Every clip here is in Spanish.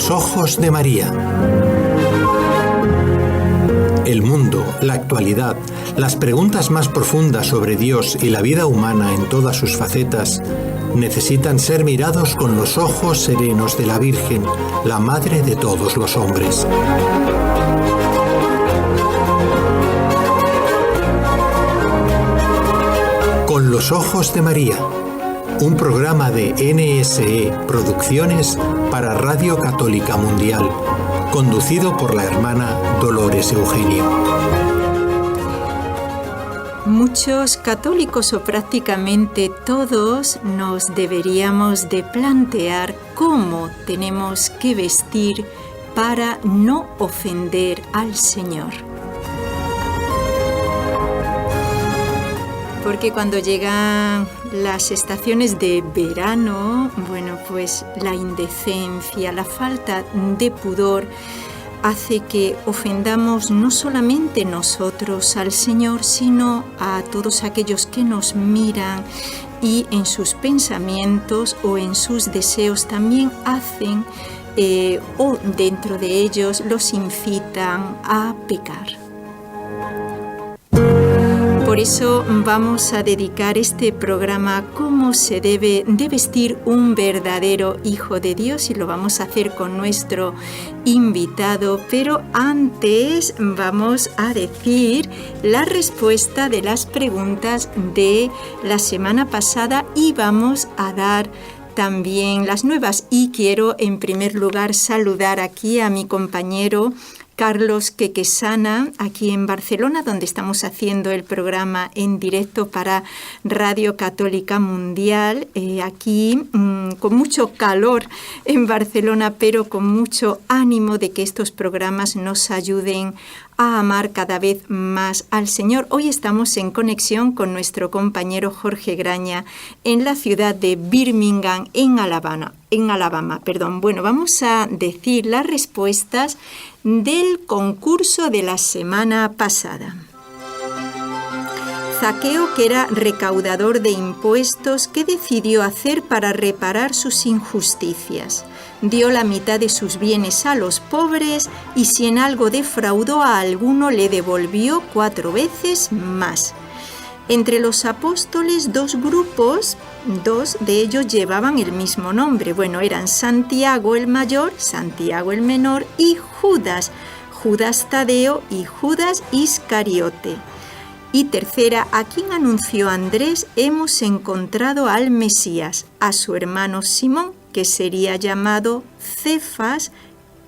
los ojos de María. El mundo, la actualidad, las preguntas más profundas sobre Dios y la vida humana en todas sus facetas necesitan ser mirados con los ojos serenos de la Virgen, la Madre de todos los hombres. Con los ojos de María, un programa de NSE Producciones para Radio Católica Mundial, conducido por la hermana Dolores Eugenio. Muchos católicos, o prácticamente todos, nos deberíamos de plantear cómo tenemos que vestir para no ofender al Señor. Porque cuando llegan las estaciones de verano, pues la indecencia, la falta de pudor hace que ofendamos no solamente nosotros al Señor, sino a todos aquellos que nos miran y en sus pensamientos o en sus deseos también hacen o dentro de ellos los incitan a pecar. Por eso vamos a dedicar este programa a cómo se debe de vestir un verdadero hijo de Dios, y lo vamos a hacer con nuestro invitado, pero antes vamos a decir la respuesta de las preguntas de la semana pasada y vamos a dar también las nuevas. Y quiero en primer lugar saludar aquí a mi compañero Carlos Quequesana, aquí en Barcelona, donde estamos haciendo el programa en directo para Radio Católica Mundial, aquí con mucho calor en Barcelona, pero con mucho ánimo de que estos programas nos ayuden a amar cada vez más al Señor. Hoy estamos en conexión con nuestro compañero Jorge Graña en la ciudad de Birmingham, en Alabama. Bueno, vamos a decir las respuestas del concurso de la semana pasada. Zaqueo, que era recaudador de impuestos, ¿qué decidió hacer para reparar sus injusticias? Dio la mitad de sus bienes a los pobres y si en algo defraudó a alguno le devolvió 4 veces más. Entre los apóstoles, 2 grupos, 2 de ellos llevaban el mismo nombre. Eran Santiago el mayor, Santiago el menor y Judas, Judas Tadeo y Judas Iscariote. Y tercera, ¿a quién anunció Andrés? Hemos encontrado al Mesías, a su hermano Simón, que sería llamado Cefas,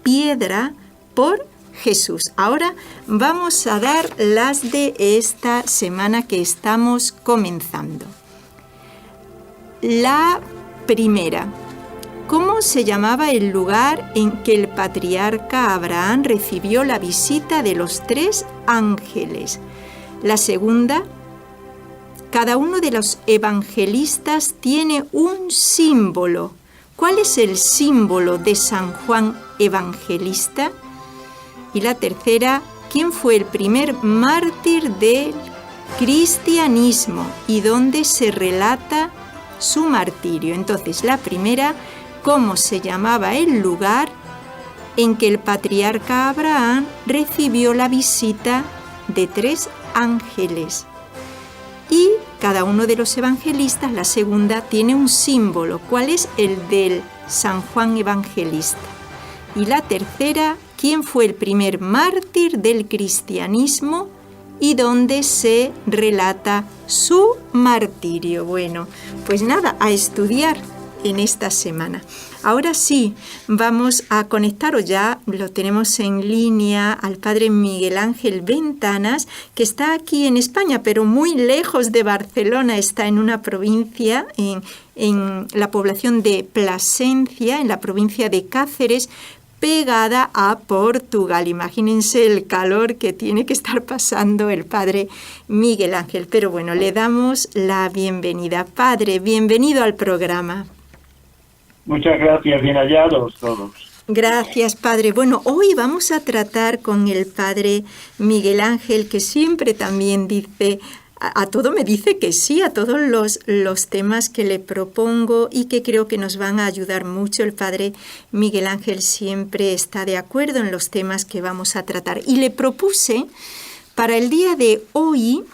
piedra, por Jesús. Ahora vamos a dar las de esta semana que estamos comenzando. La primera, ¿cómo se llamaba el lugar en que el patriarca Abraham recibió la visita de los 3 ángeles? La segunda, cada uno de los evangelistas tiene un símbolo. ¿Cuál es el símbolo de San Juan Evangelista? Y la tercera, ¿quién fue el primer mártir del cristianismo y dónde se relata su martirio? Entonces, la primera, ¿cómo se llamaba el lugar en que el patriarca Abraham recibió la visita de 3 ángeles? Y cada uno de los evangelistas, la segunda, tiene un símbolo. ¿Cuál es el del San Juan Evangelista? Y la tercera, ¿quién fue el primer mártir del cristianismo y dónde se relata su martirio? Bueno, pues nada, a estudiar en esta semana. Ahora sí, vamos a conectar, o ya lo tenemos en línea, al padre Miguel Ángel Ventanas, que está aquí en España, pero muy lejos de Barcelona. Está en una provincia, en la población de Plasencia, en la provincia de Cáceres, pegada a Portugal. Imagínense el calor que tiene que estar pasando el padre Miguel Ángel. Pero bueno, le damos la bienvenida. Padre, bienvenido al programa. Muchas gracias, bien hallados todos. Gracias, padre. Bueno, hoy vamos a tratar con el padre Miguel Ángel, que siempre también dice a todo me dice que sí, a todos los temas que le propongo y que creo que nos van a ayudar mucho. El padre Miguel Ángel siempre está de acuerdo en los temas que vamos a tratar. Y le propuse para el día de hoy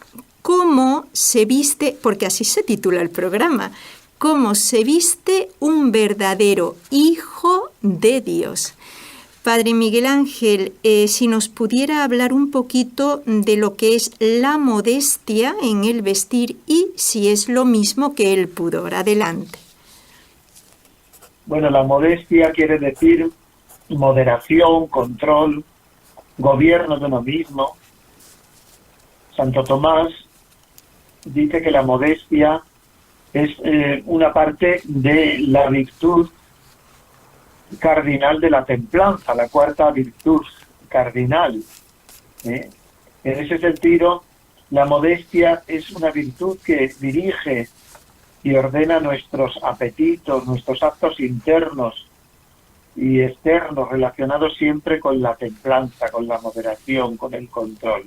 cómo se viste, porque así se titula el programa, cómo se viste un verdadero hijo de Dios. Padre Miguel Ángel, si nos pudiera hablar un poquito de lo que es la modestia en el vestir y si es lo mismo que el pudor. Adelante. Bueno, la modestia quiere decir moderación, control, gobierno de uno mismo. Santo Tomás dice que la modestia es una parte de la virtud cardinal de la templanza, la cuarta virtud cardinal. En ese sentido, la modestia es una virtud que dirige y ordena nuestros apetitos, nuestros actos internos y externos, relacionados siempre con la templanza, con la moderación, con el control.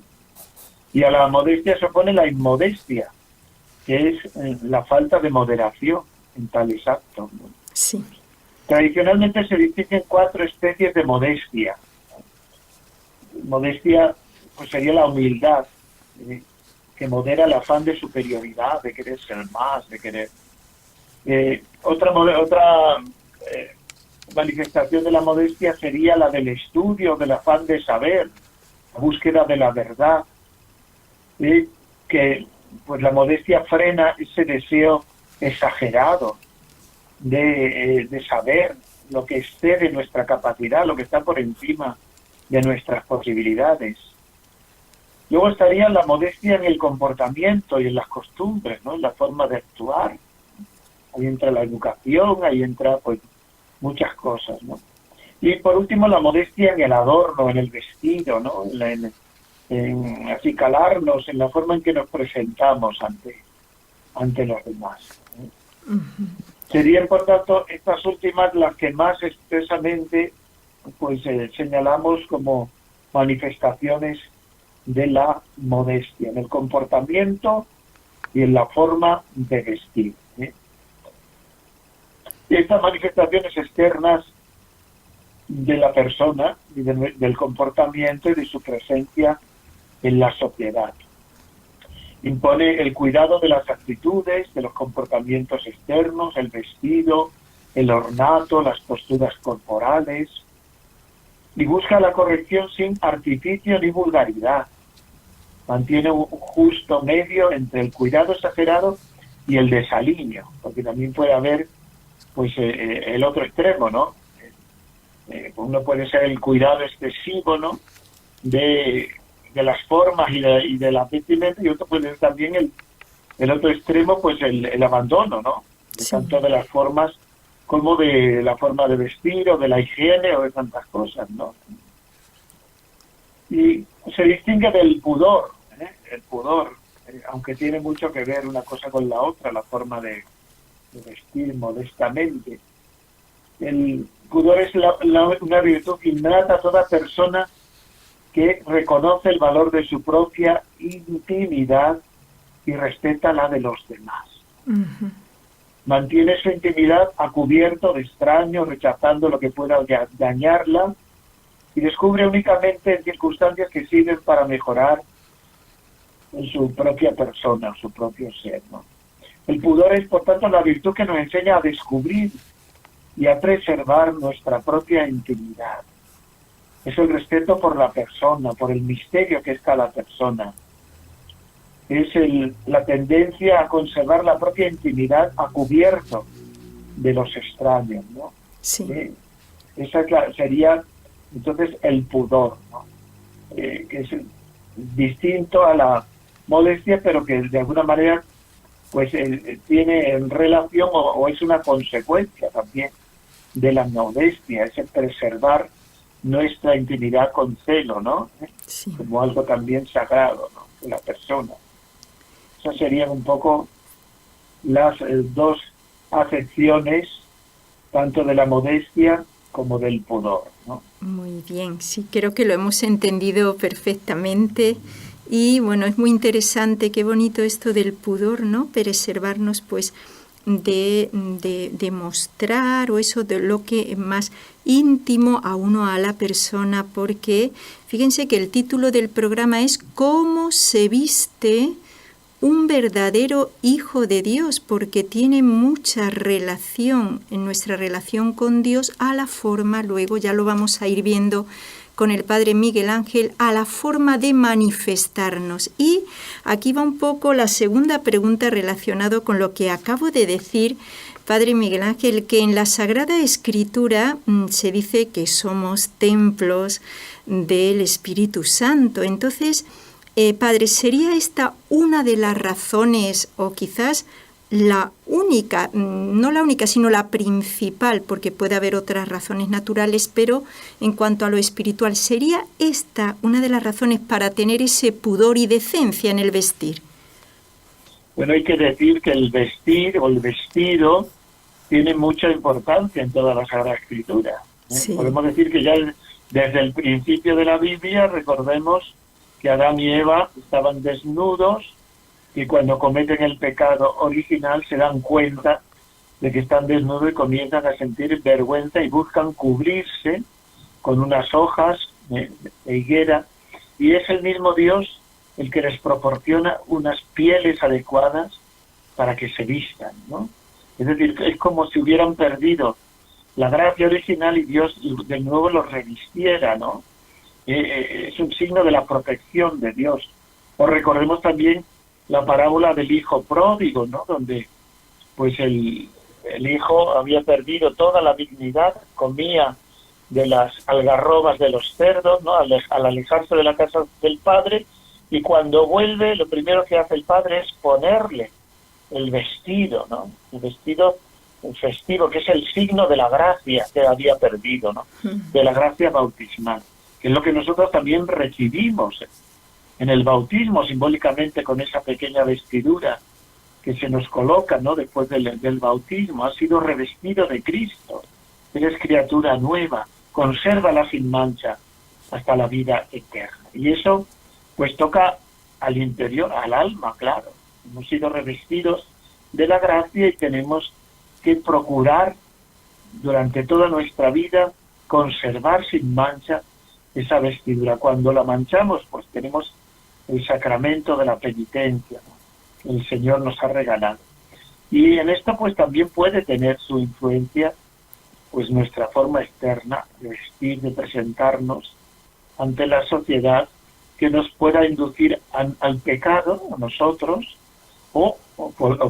Y a la modestia se opone la inmodestia, que es la falta de moderación en tales actos, ¿no? Sí. Tradicionalmente se distinguen 4 especies de modestia. Modestia pues sería la humildad, que modera el afán de superioridad, de querer ser más, de querer... Otra manifestación de la modestia sería la del estudio, del afán de saber, la búsqueda de la verdad, que pues la modestia frena ese deseo exagerado de saber lo que excede nuestra capacidad, lo que está por encima de nuestras posibilidades. Luego estaría la modestia en el comportamiento y en las costumbres, ¿no? En la forma de actuar. Ahí entra la educación, ahí entra pues muchas cosas, ¿no? Y por último la modestia en el adorno, en el vestido, ¿no? En acicalarnos, en la forma en que nos presentamos ante los demás, ¿no? Uh-huh. Serían, por tanto, estas últimas las que más expresamente pues señalamos como manifestaciones de la modestia, en el comportamiento y en la forma de vestir, ¿eh? Y estas manifestaciones externas de la persona y del comportamiento y de su presencia en la sociedad. Impone el cuidado de las actitudes, de los comportamientos externos, el vestido, el ornato, las posturas corporales, y busca la corrección sin artificio ni vulgaridad. Mantiene un justo medio entre el cuidado exagerado y el desaliño, porque también puede haber pues el otro extremo, ¿no? Uno puede ser el cuidado excesivo, ¿no? De las formas y de la vestimenta, y otro puede ser también el otro extremo, pues el abandono, ¿no? Sí. Tanto de las formas como de la forma de vestir o de la higiene o de tantas cosas, ¿no? Y se distingue del pudor, ¿eh? El pudor, aunque tiene mucho que ver una cosa con la otra, la forma de vestir modestamente. El pudor es una virtud innata a toda persona que reconoce el valor de su propia intimidad y respeta la de los demás. Uh-huh. Mantiene su intimidad a cubierto de extraños, rechazando lo que pueda dañarla, y descubre únicamente circunstancias que sirven para mejorar en su propia persona, su propio ser, ¿no? El pudor es, por tanto, la virtud que nos enseña a descubrir y a preservar nuestra propia intimidad. Es el respeto por la persona, por el misterio que es cada persona. Es la tendencia a conservar la propia intimidad a cubierto de los extraños, ¿no? Sí. Esa sería, entonces, el pudor, ¿no? Que es distinto a la modestia, pero que de alguna manera pues tiene en relación o es una consecuencia también de la modestia, es el preservar nuestra intimidad con celo, ¿no? Sí. Como algo también sagrado, ¿no? De la persona. Esas serían un poco las dos acepciones, tanto de la modestia como del pudor, ¿no? Muy bien, sí, creo que lo hemos entendido perfectamente Y bueno, es muy interesante, qué bonito esto del pudor, ¿no? Preservarnos pues de mostrar o eso de lo que es más íntimo a uno, a la persona, porque fíjense que el título del programa es ¿Cómo se viste un verdadero hijo de Dios? Porque tiene mucha relación en nuestra relación con Dios a la forma, luego ya lo vamos a ir viendo con el Padre Miguel Ángel, a la forma de manifestarnos. Y aquí va un poco la segunda pregunta relacionado con lo que acabo de decir, Padre Miguel Ángel, que en la Sagrada Escritura se dice que somos templos del Espíritu Santo. Entonces, Padre, ¿sería esta una de las razones o quizás la única, no la única, sino la principal, porque puede haber otras razones naturales, pero en cuanto a lo espiritual, ¿sería esta una de las razones para tener ese pudor y decencia en el vestir? Bueno, hay que decir que el vestir o el vestido tiene mucha importancia en toda la Sagrada Escritura. Sí. Podemos decir que ya desde el principio de la Biblia, recordemos que Adán y Eva estaban desnudos, y cuando cometen el pecado original se dan cuenta de que están desnudos y comienzan a sentir vergüenza y buscan cubrirse con unas hojas de higuera, y es el mismo Dios el que les proporciona unas pieles adecuadas para que se vistan, ¿no? Es decir, es como si hubieran perdido la gracia original y Dios de nuevo los revistiera, ¿no? Es un signo de la protección de Dios. O recordemos también la parábola del hijo pródigo, ¿no? Donde pues el hijo había perdido toda la dignidad, comía de las algarrobas de los cerdos, ¿no? Al alejarse de la casa del padre, y cuando vuelve lo primero que hace el padre es ponerle el vestido, ¿no? El vestido festivo, que es el signo de la gracia que había perdido, ¿no? De la gracia bautismal, que es lo que nosotros también recibimos en el bautismo, simbólicamente con esa pequeña vestidura que se nos coloca, ¿no? Después del bautismo. Ha sido revestido de Cristo, eres criatura nueva, consérvala sin mancha hasta la vida eterna. Y eso pues toca al interior, al alma, claro. Hemos sido revestidos de la gracia y tenemos que procurar durante toda nuestra vida conservar sin mancha esa vestidura. Cuando la manchamos, pues tenemos el sacramento de la penitencia, ¿no? Que el Señor nos ha regalado. Y en esto pues también puede tener su influencia pues nuestra forma externa de vestir, de presentarnos ante la sociedad, que nos pueda inducir al pecado a nosotros o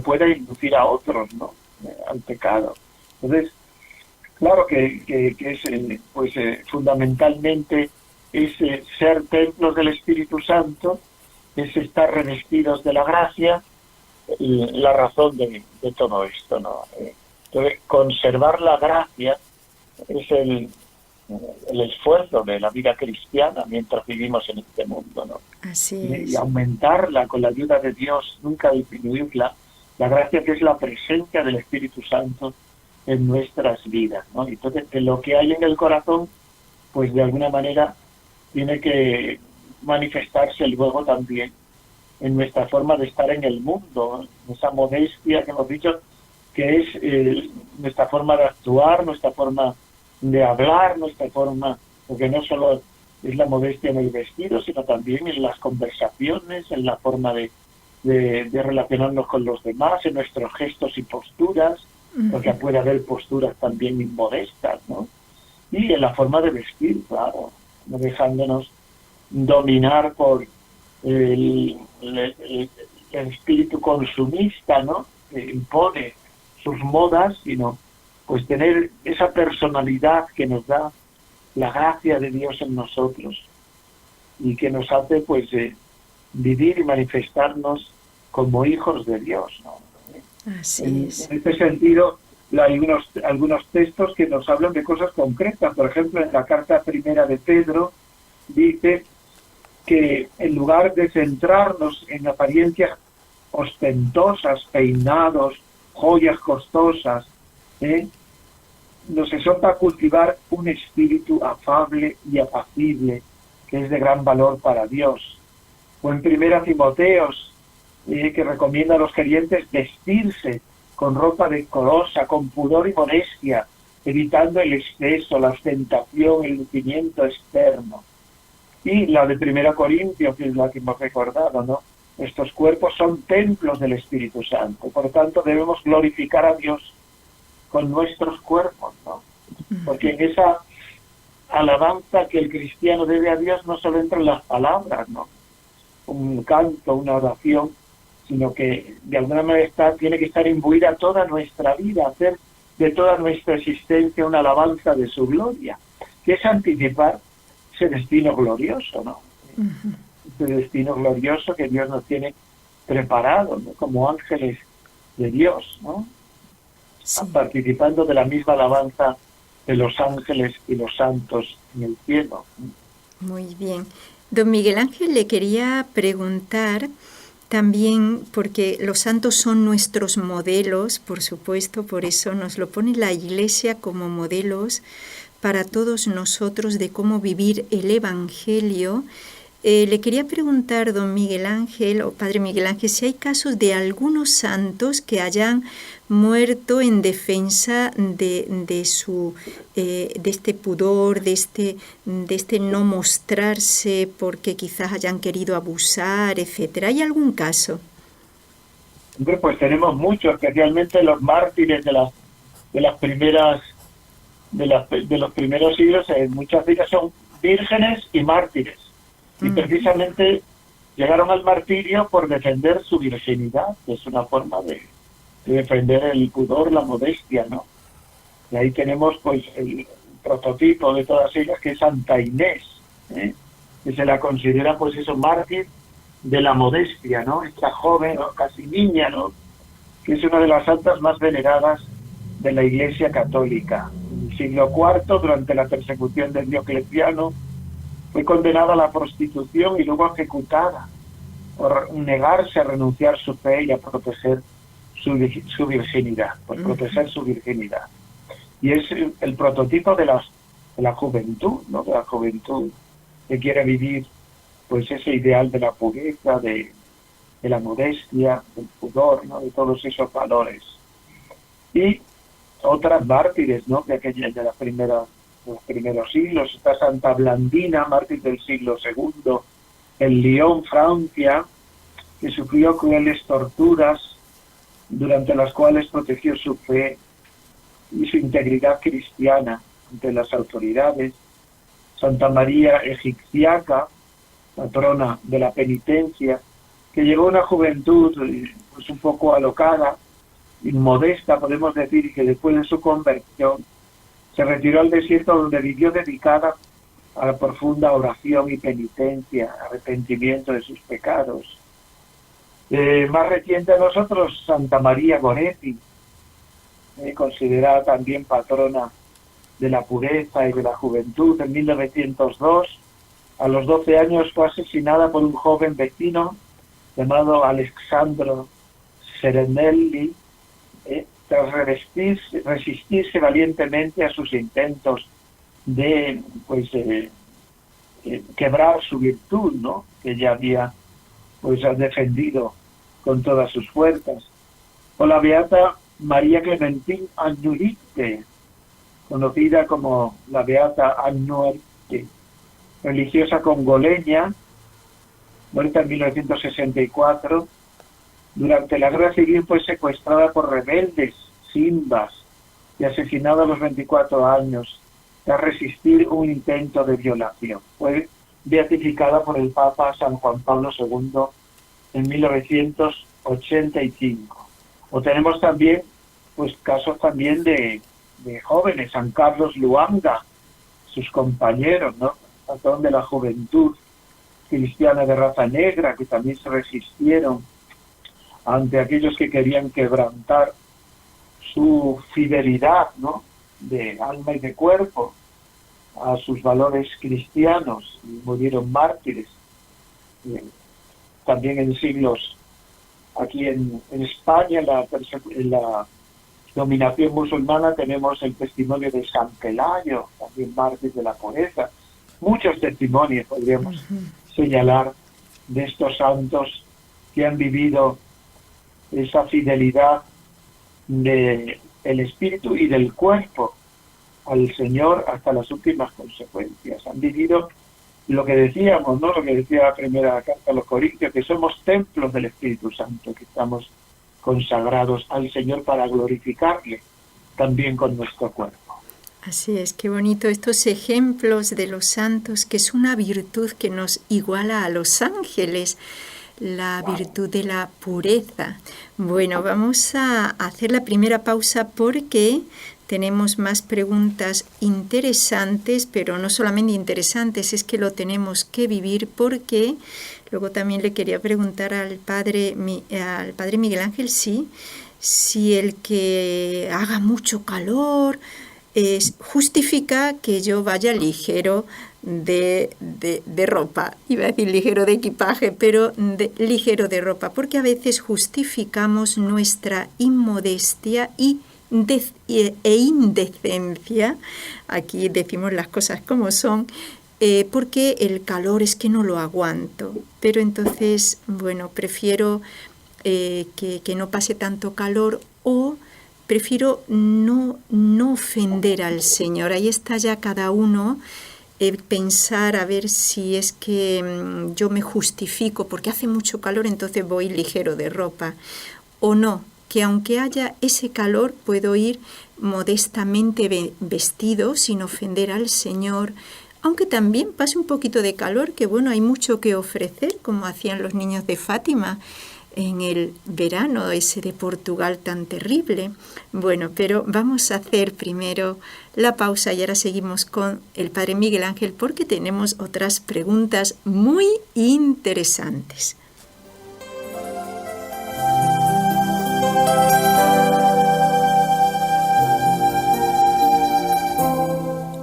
pueda inducir a otros, ¿no? Al pecado. Entonces, claro que es fundamentalmente es ser templos del Espíritu Santo, es estar revestidos de la gracia, y la razón de todo esto, ¿no? Entonces, conservar la gracia es el esfuerzo de la vida cristiana mientras vivimos en este mundo, ¿no? Así es. Y aumentarla con la ayuda de Dios, nunca disminuirla, la gracia que es la presencia del Espíritu Santo en nuestras vidas, ¿no? Entonces, de lo que hay en el corazón, pues de alguna manera tiene que manifestarse luego también en nuestra forma de estar en el mundo, esa modestia que hemos dicho, que es nuestra forma de actuar, nuestra forma de hablar, nuestra forma, porque no solo es la modestia en el vestido, sino también en las conversaciones, en la forma de relacionarnos con los demás, en nuestros gestos y posturas, porque puede haber posturas también inmodestas, ¿no? Y en la forma de vestir, claro, no dejándonos dominar por el espíritu consumista, ¿no? Que impone sus modas, sino pues tener esa personalidad que nos da la gracia de Dios en nosotros y que nos hace pues vivir y manifestarnos como hijos de Dios, ¿no? Así es. En este sentido, hay algunos textos que nos hablan de cosas concretas. Por ejemplo, en la carta primera de Pedro dice que en lugar de centrarnos en apariencias ostentosas, peinados, joyas costosas, nos exhorta a cultivar un espíritu afable y apacible, que es de gran valor para Dios. o en Primera Timoteos, que recomienda a los creyentes vestirse con ropa decorosa, con pudor y modestia, evitando el exceso, la ostentación, el lucimiento externo. Y la de Primera Corintios, que es la que hemos recordado, ¿no? Estos cuerpos son templos del Espíritu Santo, por tanto debemos glorificar a Dios con nuestros cuerpos, ¿no? Porque en esa alabanza que el cristiano debe a Dios no solo entran las palabras, ¿no? Un canto, una oración, sino que de alguna manera tiene que estar imbuida toda nuestra vida, hacer de toda nuestra existencia una alabanza de su gloria, que es anticipar ese destino glorioso, ¿no? Ese destino glorioso que Dios nos tiene preparado, ¿no? Como ángeles de Dios, ¿no? Sí. Participando de la misma alabanza de los ángeles y los santos en el cielo. Muy bien. Don Miguel Ángel, le quería preguntar también, porque los santos son nuestros modelos, por supuesto, por eso nos lo pone la Iglesia como modelos para todos nosotros de cómo vivir el Evangelio. Le quería preguntar, don Miguel Ángel, o Padre Miguel Ángel, si hay casos de algunos santos que hayan muerto en defensa de este pudor, de este no mostrarse porque quizás hayan querido abusar, etcétera. ¿Hay algún caso? Hombre, pues tenemos muchos, especialmente los mártires de los primeros siglos. Muchas de ellas son vírgenes y mártires. Y precisamente llegaron al martirio por defender su virginidad, que es una forma de defender el pudor, la modestia, ¿no? Y ahí tenemos pues el prototipo de todas ellas, que es Santa Inés, que se la considera pues eso, mártir de la modestia, ¿no? Esta joven, ¿no? Casi niña, ¿no? Que es una de las santas más veneradas de la Iglesia Católica. En el siglo IV, durante la persecución de Diocleciano, fue condenada a la prostitución y luego ejecutada por negarse a renunciar su fe y a proteger su virginidad, por proteger su virginidad. Y es el prototipo de la juventud, ¿no? De la juventud que quiere vivir pues ese ideal de la pureza, de la modestia, del pudor, ¿no? De todos esos valores. Y otras mártires, ¿no? De aquellas de los primeros siglos. Está Santa Blandina, mártir del siglo II, en Lyon, Francia, que sufrió crueles torturas, durante las cuales protegió su fe y su integridad cristiana ante las autoridades. Santa María Egipciaca, patrona de la penitencia, que llegó a una juventud pues un poco alocada, inmodesta, podemos decir, y que después de su conversión se retiró al desierto, donde vivió dedicada a la profunda oración y penitencia, arrepentimiento de sus pecados. Más reciente a nosotros, Santa María Goretti, considerada también patrona de la pureza y de la juventud. En 1902, a los 12 años, fue asesinada por un joven vecino llamado Alessandro Serenelli, tras resistirse valientemente a sus intentos de quebrar su virtud, ¿no? Que ella había defendido con todas sus fuerzas. O la beata María Clementine Agnuite, conocida como la beata Agnuite, religiosa congoleña, muerta en 1964. Durante la guerra civil fue secuestrada por rebeldes simbas y asesinada a los 24 años tras resistir un intento de violación. Fue beatificada por el Papa San Juan Pablo II en 1985. O tenemos también casos también de jóvenes, San Carlos Luanga, sus compañeros, ¿no? Patrón de la juventud cristiana de raza negra, que también se resistieron ante aquellos que querían quebrantar su fidelidad, ¿no? De alma y de cuerpo a sus valores cristianos, y murieron mártires. También en siglos, aquí en España, en la dominación musulmana, tenemos el testimonio de San Pelayo, también mártir de la pureza. Muchos testimonios podríamos señalar de estos santos que han vivido esa fidelidad del espíritu y del cuerpo al Señor hasta las últimas consecuencias. Han vivido lo que decíamos, ¿no? Lo que decía la primera carta a los Corintios, que somos templos del Espíritu Santo, que estamos consagrados al Señor para glorificarle también con nuestro cuerpo. Así es, qué bonito estos ejemplos de los santos, que es una virtud que nos iguala a los ángeles, la virtud de la pureza. Bueno, vamos a hacer la primera pausa porque tenemos más preguntas interesantes, pero no solamente interesantes, es que lo tenemos que vivir, porque luego también le quería preguntar al padre Miguel Ángel si el que haga mucho calor justifica que yo vaya ligero de ropa. Iba a decir ligero de equipaje, pero ligero de ropa, porque a veces justificamos nuestra inmodestia e indecencia, aquí decimos las cosas como son, porque el calor es que no lo aguanto. Pero entonces, bueno, prefiero que no pase tanto calor, o prefiero no ofender al Señor. Ahí está ya cada uno, pensar a ver si es que yo me justifico porque hace mucho calor, entonces voy ligero de ropa, o no, que aunque haya ese calor puedo ir modestamente vestido sin ofender al Señor, aunque también pase un poquito de calor, que bueno, hay mucho que ofrecer, como hacían los niños de Fátima en el verano ese de Portugal tan terrible. Bueno, pero vamos a hacer primero la pausa y ahora seguimos con el Padre Miguel Ángel, porque tenemos otras preguntas muy interesantes.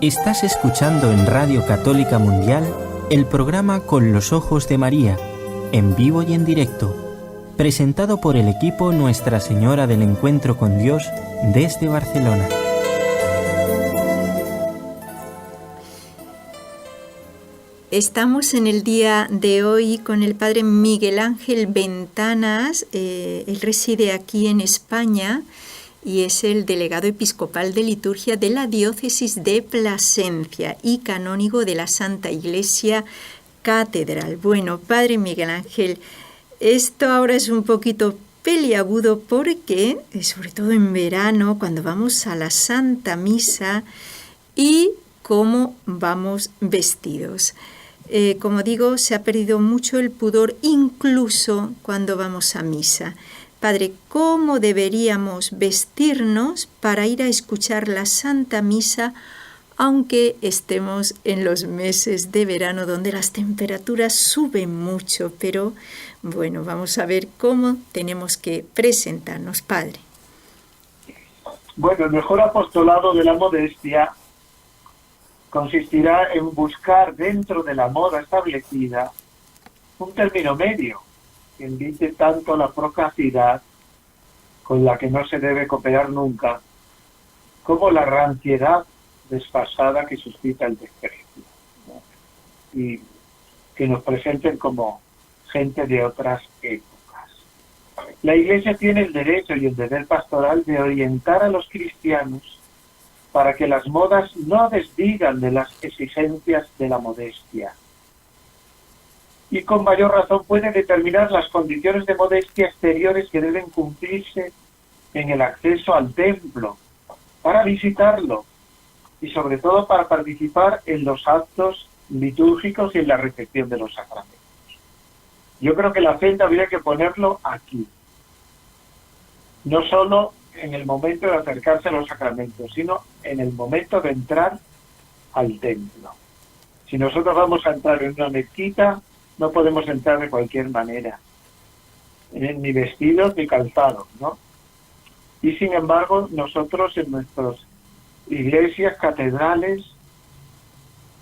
Estás escuchando en Radio Católica Mundial el programa Con los Ojos de María, en vivo y en directo, presentado por el equipo Nuestra Señora del Encuentro con Dios desde Barcelona. Estamos en el día de hoy con el Padre Miguel Ángel Ventanas. Él reside aquí en España y es el delegado episcopal de liturgia de la diócesis de Plasencia y canónigo de la Santa Iglesia Catedral. Bueno, Padre Miguel Ángel, esto ahora es un poquito peliagudo porque, sobre todo en verano, cuando vamos a la Santa Misa, y cómo vamos vestidos. Como digo, se ha perdido mucho el pudor incluso cuando vamos a misa. Padre, ¿cómo deberíamos vestirnos para ir a escuchar la Santa Misa, aunque estemos en los meses de verano donde las temperaturas suben mucho? Pero bueno, vamos a ver cómo tenemos que presentarnos, Padre. Bueno, el mejor apostolado de la modestia consistirá en buscar dentro de la moda establecida un término medio que invite tanto a la procacidad, con la que no se debe cooperar nunca, como la ranciedad desfasada que suscita el desprecio, ¿no? Y que nos presenten como gente de otras épocas. La Iglesia tiene el derecho y el deber pastoral de orientar a los cristianos para que las modas no desdigan de las exigencias de la modestia. Y con mayor razón puede determinar las condiciones de modestia exteriores que deben cumplirse en el acceso al templo, para visitarlo y sobre todo para participar en los actos litúrgicos y en la recepción de los sacramentos. Yo creo que el acento habría que ponerlo aquí, no solo en el momento de acercarse a los sacramentos, sino en el momento de entrar al templo. Si nosotros vamos a entrar en una mezquita, no podemos entrar de cualquier manera, ni vestidos ni calzados, ¿no? Y sin embargo, nosotros en nuestras iglesias, catedrales,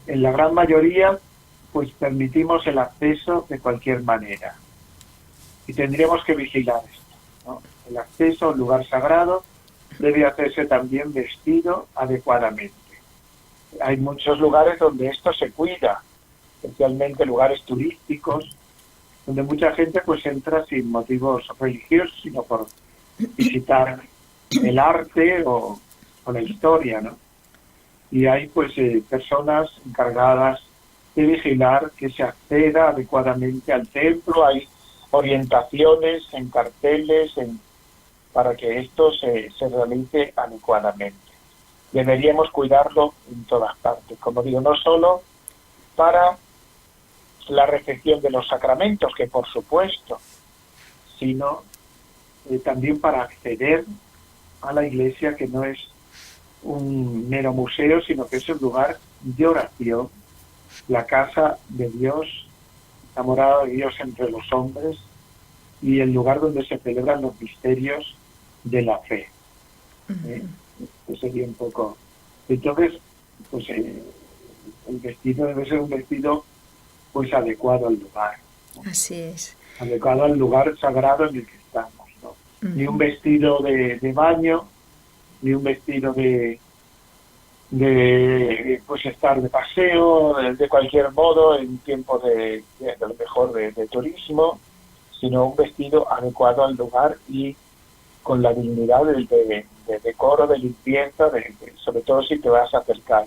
en la gran mayoría, pues permitimos el acceso de cualquier manera. Y tendríamos que vigilar esto, ¿no? El acceso a un lugar sagrado debe hacerse también vestido adecuadamente. Hay muchos lugares donde esto se cuida, especialmente lugares turísticos, donde mucha gente pues entra sin motivos religiosos, sino por visitar el arte o la historia, ¿no? Y hay pues personas encargadas de vigilar que se acceda adecuadamente al templo. Hay orientaciones en carteles para que esto se realice adecuadamente. Deberíamos cuidarlo en todas partes, como digo, no solo para la recepción de los sacramentos, que por supuesto, sino también para acceder a la iglesia, que no es un mero museo, sino que es un lugar de oración, la casa de Dios, la morada de Dios entre los hombres y el lugar donde se celebran los misterios de la fe. Este sería un poco. Entonces, pues el vestido debe ser un vestido pues adecuado al lugar, ¿no? Así es. Adecuado al lugar sagrado en el que estamos, ¿no? Ni un vestido de baño, ni un vestido de pues estar de paseo, de cualquier modo, en tiempos de lo mejor de turismo, sino un vestido adecuado al lugar y con la dignidad de decoro, de limpieza, sobre todo si te vas a acercar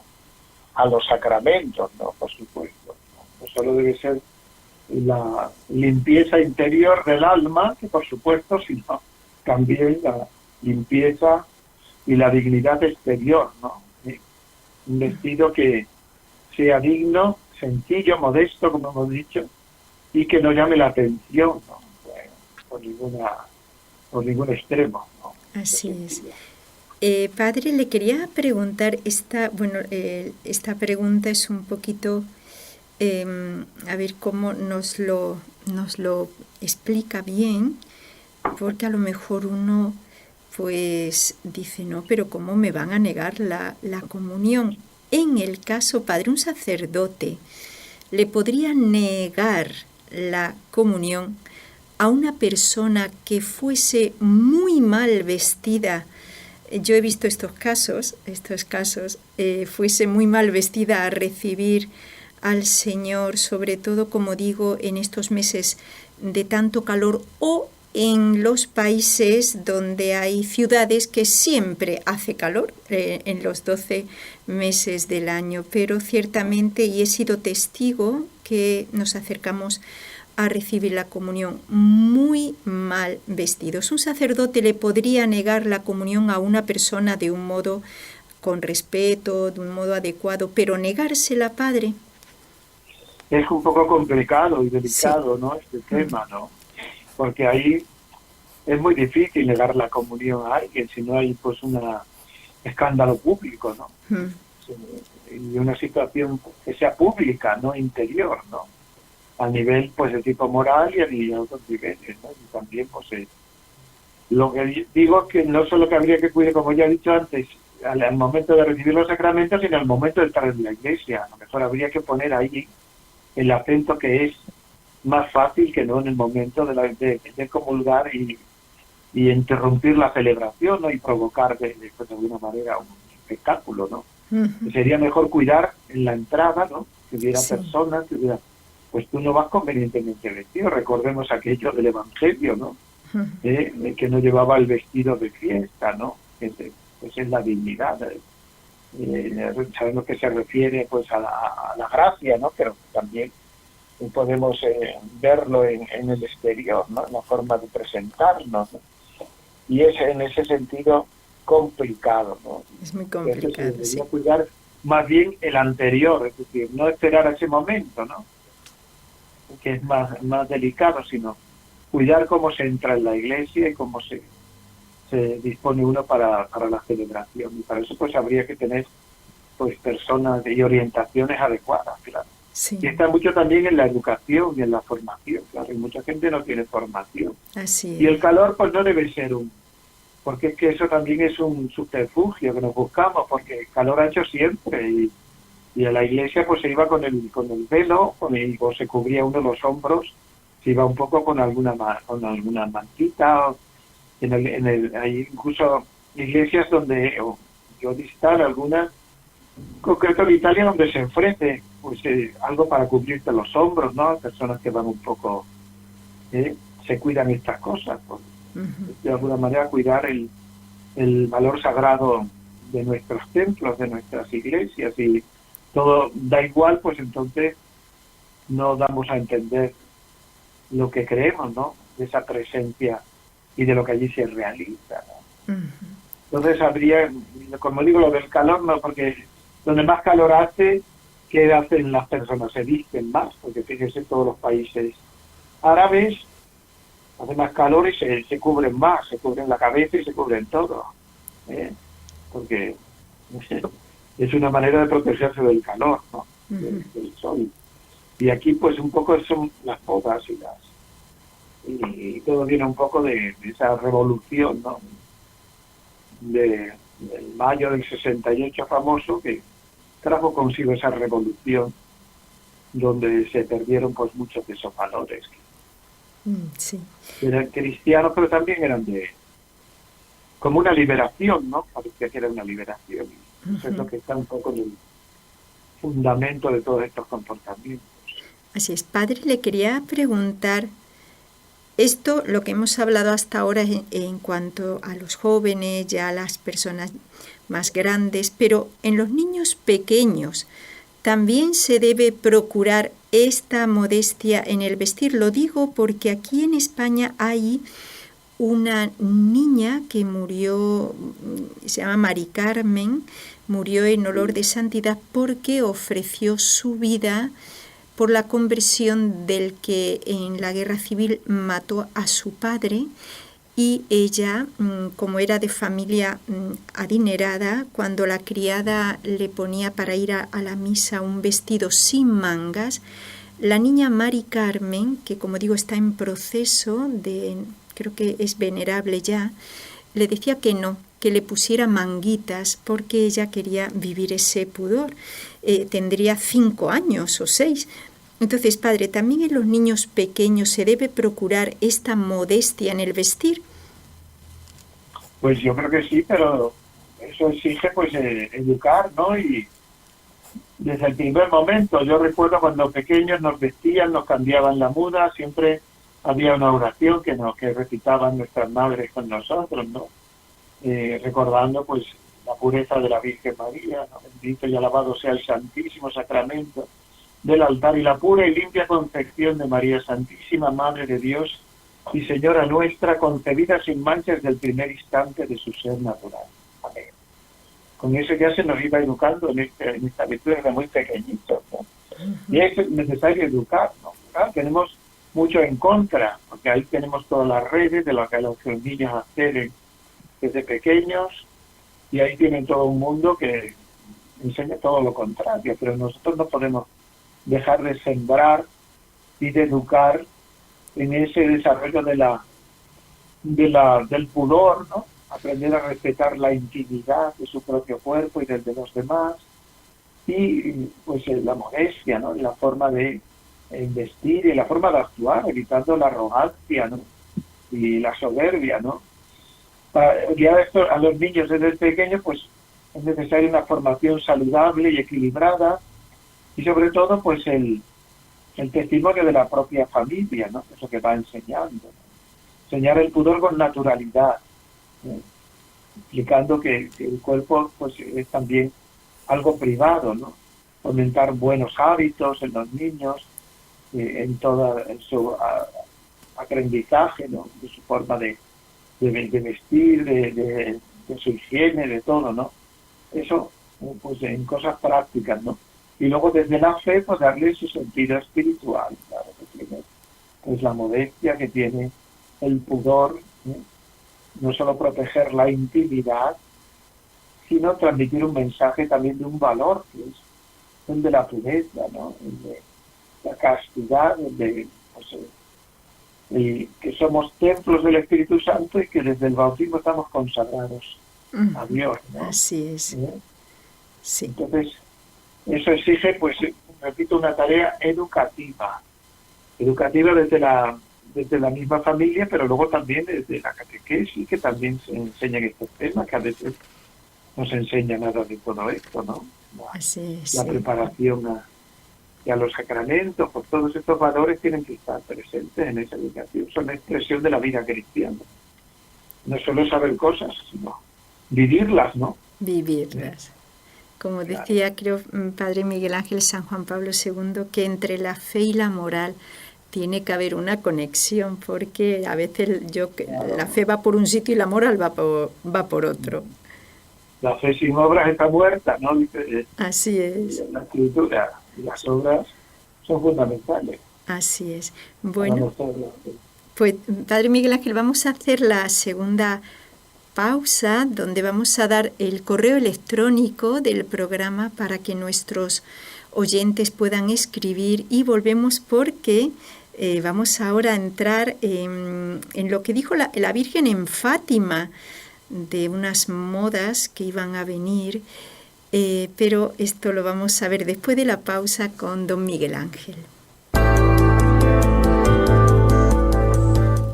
a los sacramentos, ¿no? Por supuesto, ¿no? No solo debe ser la limpieza interior del alma, que por supuesto, sino también la limpieza y la dignidad exterior, ¿no? Un vestido que sea digno, sencillo, modesto, como hemos dicho, y que no llame la atención, ¿no? Por ningún extremo, ¿no? Así es. Padre, le quería preguntar, esta pregunta es un poquito, a ver cómo nos lo explica bien, porque a lo mejor uno pues dice, no, pero ¿cómo me van a negar la comunión? En el caso, padre, un sacerdote le podría negar la comunión a una persona que fuese muy mal vestida. Yo he visto estos casos, fuese muy mal vestida a recibir al Señor, sobre todo, como digo, en estos meses de tanto calor o en los países donde hay ciudades que siempre hace calor, en los 12 meses del año, pero ciertamente, y he sido testigo que nos acercamos a recibir la comunión muy mal vestidos. Un sacerdote le podría negar la comunión a una persona de un modo con respeto, de un modo adecuado, pero negársela, padre. Es un poco complicado y delicado, sí, ¿no? Este tema, ¿no? Porque ahí es muy difícil negar la comunión a alguien si no hay pues un escándalo público, ¿no? Y una situación que sea pública, no interior, ¿no? A nivel pues de tipo moral y a otros niveles, ¿no? Y también pues lo que digo es que no solo que habría que cuidar, como ya he dicho antes, al momento de recibir los sacramentos, sino al momento de estar en la iglesia. A lo mejor habría que poner ahí el acento que es más fácil que no en el momento de comulgar y interrumpir la celebración, ¿no? Y provocar de alguna manera un espectáculo, ¿no? Sería mejor cuidar en la entrada, ¿no? Que hubiera personas, que hubiera... Pues tú no vas convenientemente vestido. Recordemos aquello del Evangelio, ¿no? Que no llevaba el vestido de fiesta, ¿no? Pues es la dignidad. Sabemos que se refiere pues a la gracia, ¿no? Pero también podemos verlo en el exterior, ¿no? La forma de presentarnos, ¿no? Y es en ese sentido complicado, ¿no? Es muy complicado, sí. Cuidar más bien el anterior, es decir, no esperar a ese momento, ¿no? Que es más delicado, sino cuidar cómo se entra en la iglesia y cómo se dispone uno para la celebración. Y para eso pues habría que tener pues personas y orientaciones adecuadas, claro. Sí. Y está mucho también en la educación y en la formación, claro, y mucha gente no tiene formación. Así es. Y el calor pues no debe ser porque es que eso también es un subterfugio que nos buscamos, porque el calor ha hecho siempre, y a la iglesia pues se iba con el velo, o se cubría uno los hombros, se iba un poco con alguna mantita, hay incluso iglesias donde yo visitar algunas, concreto en Italia, donde se ofrece pues algo para cubrirte los hombros, ¿no? Personas que van un poco se cuidan estas cosas, pues, de alguna manera cuidar el valor sagrado de nuestros templos, de nuestras iglesias, y todo da igual, pues entonces no damos a entender lo que creemos, ¿no? De esa presencia y de lo que allí se realiza, ¿no? Entonces habría, como digo, lo del calor, no, porque donde más calor hace, ¿qué hacen las personas? Se visten más, porque fíjese, todos los países árabes hace más calor y se cubren más, se cubren la cabeza y se cubren todo, porque es una manera de protegerse del calor, ¿no? Del sol. Y aquí pues un poco son las bodas y todo viene un poco de esa revolución, ¿no? Del mayo del 68 famoso, que trajo consigo esa revolución donde se perdieron pues muchos de esos valores. Sí. Eran cristianos, pero también eran como una liberación, ¿no? Parecía que era una liberación. Eso es lo que está un poco en el fundamento de todos estos comportamientos. Así es, padre, le quería preguntar, esto, lo que hemos hablado hasta ahora en cuanto a los jóvenes, ya a las personas más grandes, pero en los niños pequeños, ¿también se debe procurar esta modestia en el vestir? Lo digo porque aquí en España hay una niña que murió, se llama Mari Carmen, murió en olor de santidad porque ofreció su vida por la conversión del que en la guerra civil mató a su padre, y ella, como era de familia adinerada, cuando la criada le ponía para ir a la misa un vestido sin mangas, la niña Mari Carmen, que como digo está en proceso de, creo que es venerable ya, le decía que no, que le pusiera manguitas porque ella quería vivir ese pudor. Tendría 5 años o 6. Entonces, padre, ¿también en los niños pequeños se debe procurar esta modestia en el vestir? Pues yo creo que sí, pero eso exige pues educar, ¿no? Y desde el primer momento, yo recuerdo cuando pequeños nos vestían, nos cambiaban la muda, siempre había una oración que recitaban nuestras madres con nosotros, ¿no? Recordando pues la pureza de la Virgen María, ¿no? Bendito y alabado sea el Santísimo Sacramento del altar y la pura y limpia concepción de María Santísima, Madre de Dios y Señora nuestra, concebida sin manchas desde el primer instante de su ser natural. Amén. Con eso ya se nos iba educando en esta virtud desde muy pequeñitos, ¿no? Y es necesario educar, ¿no? Claro, tenemos mucho en contra, porque ahí tenemos todas las redes de lo que los niños hacen desde pequeños, y ahí tienen todo un mundo que enseña todo lo contrario, pero nosotros no podemos dejar de sembrar y de educar en ese desarrollo del pudor, ¿no? Aprender a respetar la intimidad de su propio cuerpo y del de los demás, y pues la modestia, ¿no? La forma de vestir y la forma de actuar, evitando la arrogancia, ¿no? Y la soberbia, ¿no? Para guiar esto a los niños desde pequeños, pues es necesaria una formación saludable y equilibrada, y sobre todo pues el testimonio de la propia familia, ¿no? Eso que va enseñando, ¿no? Enseñar el pudor con naturalidad, ¿no? Explicando que el cuerpo pues es también algo privado, ¿no? Fomentar buenos hábitos en los niños, en todo su aprendizaje, ¿no? De su forma de vestir, de su higiene, de todo, ¿no? Eso pues en cosas prácticas, ¿no? Y luego desde la fe, pues darle su sentido espiritual, claro, que tiene pues la modestia, que tiene el pudor, ¿eh? No solo proteger la intimidad, sino transmitir un mensaje también de un valor, que es el de la pureza, ¿no? El de la castidad, el de que somos templos del Espíritu Santo y que desde el bautismo estamos consagrados a Dios, ¿no? Así es. Sí. Entonces, eso exige, pues, repito, una tarea educativa desde la misma familia, pero luego también desde la catequesis, que también se enseñan estos temas, que a veces no se enseña nada de todo esto, ¿no? Así es, La preparación y a los sacramentos, pues todos estos valores tienen que estar presentes en esa educación. Son la expresión de la vida cristiana. No solo saber cosas, sino vivirlas, ¿no? Vivirlas. Como decía, creo, Padre Miguel Ángel, San Juan Pablo II, que entre la fe y la moral tiene que haber una conexión, porque a veces la fe va por un sitio y la moral va por otro. La fe sin obras está muerta, ¿no? Dice, así es. La escritura y las obras son fundamentales. Así es. Bueno, pues Padre Miguel Ángel, vamos a hacer la segunda pausa, donde vamos a dar el correo electrónico del programa para que nuestros oyentes puedan escribir, y volvemos porque vamos ahora a entrar en lo que dijo la Virgen en Fátima, de unas modas que iban a venir, pero esto lo vamos a ver después de la pausa con don Miguel Ángel.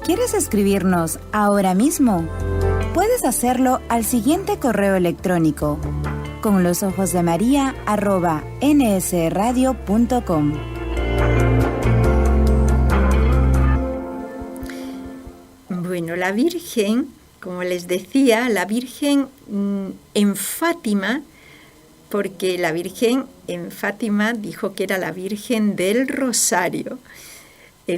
¿Quieres escribirnos ahora mismo? Puedes hacerlo al siguiente correo electrónico: conlosojosdemaria@nsradio.com. Bueno, la Virgen, como les decía, la Virgen en Fátima, porque la Virgen en Fátima dijo que era la Virgen del Rosario.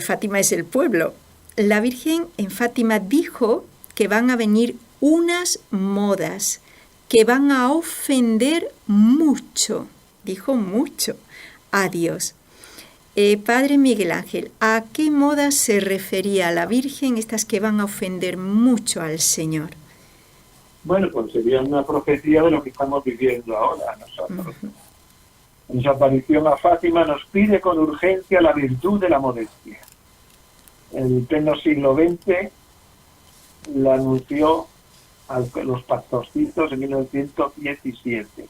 Fátima es el pueblo. La Virgen en Fátima dijo que van a venir unas modas que van a ofender mucho, dijo mucho, a Dios. Padre Miguel Ángel, ¿a qué modas se refería la Virgen, estas que van a ofender mucho al Señor? Bueno, pues sería una profecía de lo que estamos viviendo ahora nosotros. En su aparición a Fátima nos pide con urgencia la virtud de la modestia. En el pleno siglo XX la anunció a los pastorcitos en 1917.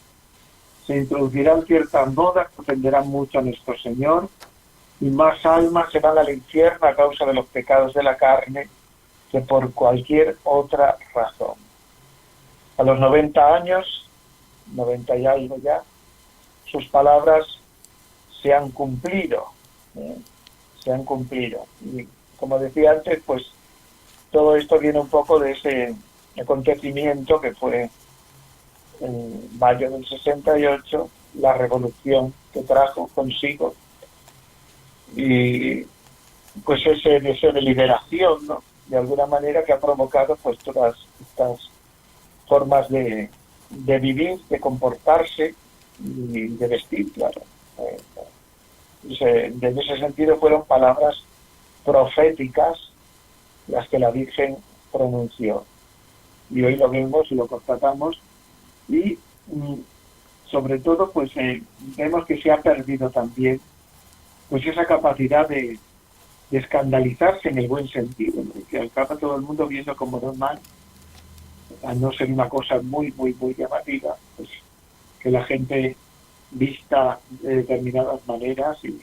Se introducirán ciertas modas que ofenderán mucho a nuestro Señor, y más almas se van al infierno a causa de los pecados de la carne que por cualquier otra razón. A los 90 años, 90 y algo ya, sus palabras se han cumplido. Se han cumplido. Y como decía antes, pues todo esto viene un poco de ese acontecimiento que fue en mayo del 68, la revolución que trajo consigo, y pues ese deseo de liberación, ¿no?, de alguna manera, que ha provocado pues todas estas formas de vivir, de comportarse y de vestir, claro. Desde ese sentido fueron palabras proféticas las que la Virgen pronunció, y hoy lo vemos y lo constatamos, y sobre todo pues vemos que se ha perdido también pues esa capacidad de escandalizarse en el buen sentido, ¿no?, que acaba todo el mundo viendo como normal, a no ser una cosa muy muy muy llamativa, pues que la gente vista de determinadas maneras y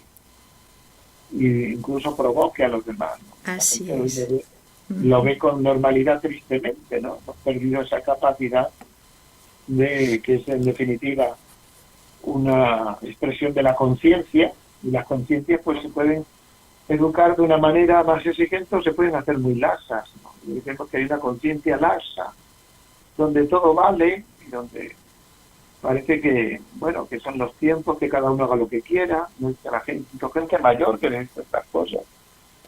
incluso provoque a los demás, ¿no? Así es. Lo ve con normalidad, tristemente, ¿no? Hemos perdido esa capacidad de que es en definitiva una expresión de la conciencia, y las conciencias pues se pueden educar de una manera más exigente o se pueden hacer muy lasas, ¿no? Y decimos que hay una conciencia lasa, donde todo vale y donde parece que, bueno, que son los tiempos, que cada uno haga lo que quiera, nuestra gente mayor que necesita estas cosas,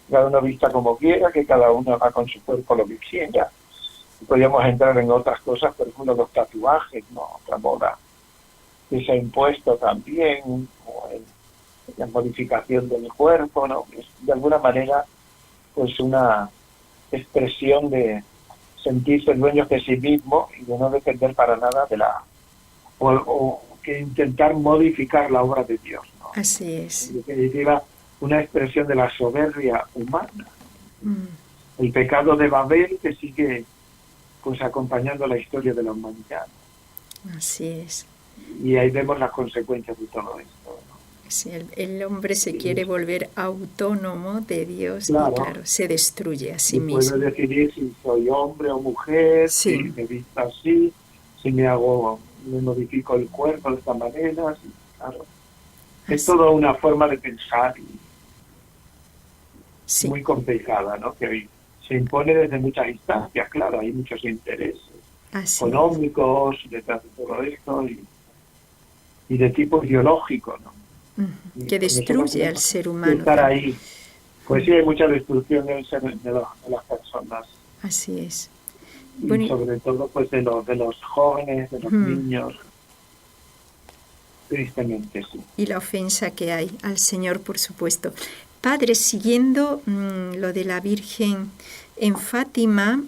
cada uno vista como quiera, que cada uno haga con su cuerpo lo que quiera. Podríamos entrar en otras cosas, por ejemplo, los tatuajes, ¿no?, otra moda que se ha impuesto también, o la modificación del cuerpo, ¿no? Es de alguna manera pues una expresión de sentirse dueños de sí mismo y de no depender para nada de o que intentar modificar la obra de Dios, ¿no? Así es. En definitiva, una expresión de la soberbia humana. El pecado de Babel, que sigue pues acompañando la historia de la humanidad. Así es. Y ahí vemos las consecuencias de todo esto, ¿no? Sí, el hombre se quiere volver autónomo de Dios, claro. Y claro, se destruye a sí y mismo. Puedo decidir si soy hombre o mujer, Sí. si me visto así, si me modifico el cuerpo de esta manera, sí, claro. Es toda una forma de pensar Sí. muy complicada, ¿no? Que hoy se impone desde muchas instancias, claro, hay muchos intereses Así económicos detrás de todo esto y de tipo ideológico, ¿no? es. Y Que pues destruye nosotros al ser tenemos que humano. estar también. ahí. Pues sí, hay mucha destrucción de las personas Así es. y Bueno, sobre todo pues de los jóvenes, de los niños, tristemente sí. y la ofensa que hay al Señor, por supuesto. Padre, siguiendo lo de la Virgen en Fátima,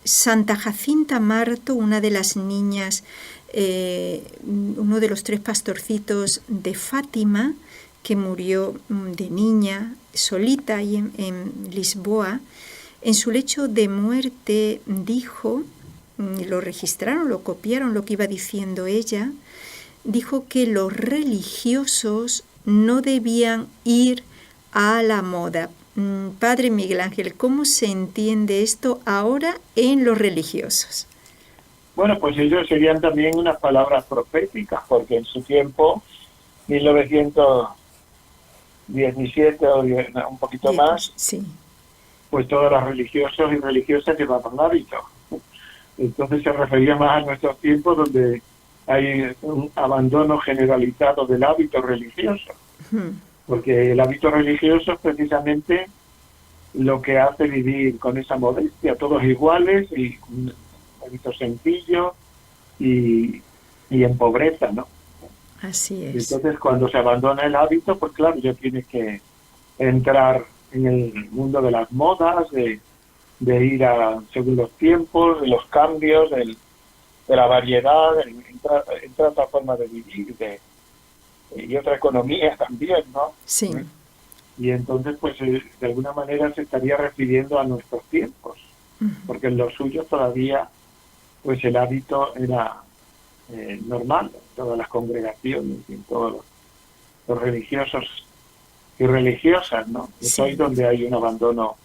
Santa Jacinta Marto, una de las niñas, uno de los 3 pastorcitos de Fátima, que murió de niña, solita ahí en Lisboa, en su lecho de muerte dijo, lo registraron, lo copiaron lo que iba diciendo ella, dijo que los religiosos no debían ir a la moda. Padre Miguel Ángel, ¿cómo se entiende esto ahora en los religiosos? Bueno, pues ellos serían también unas palabras proféticas, porque en su tiempo, 1917 o un poquito más, Sí. pues todos los religiosos y religiosas llevaban hábito. Entonces se refería más a nuestros tiempos donde hay un abandono generalizado del hábito religioso. Porque el hábito religioso es precisamente lo que hace vivir con esa modestia, todos iguales y un hábito sencillo y en pobreza, ¿no? Así es. Entonces cuando se abandona el hábito, pues claro, ya tienes que entrar en el mundo de las modas, de ir según los tiempos, de los cambios, de la variedad, entra otra forma de vivir, y otra economía también, ¿no? Sí. Y entonces, pues, de alguna manera se estaría refiriendo a nuestros tiempos, porque en los suyos todavía, pues, el hábito era normal, en todas las congregaciones y en todos los religiosos y religiosas, ¿no? Es Sí. hoy donde hay un abandono,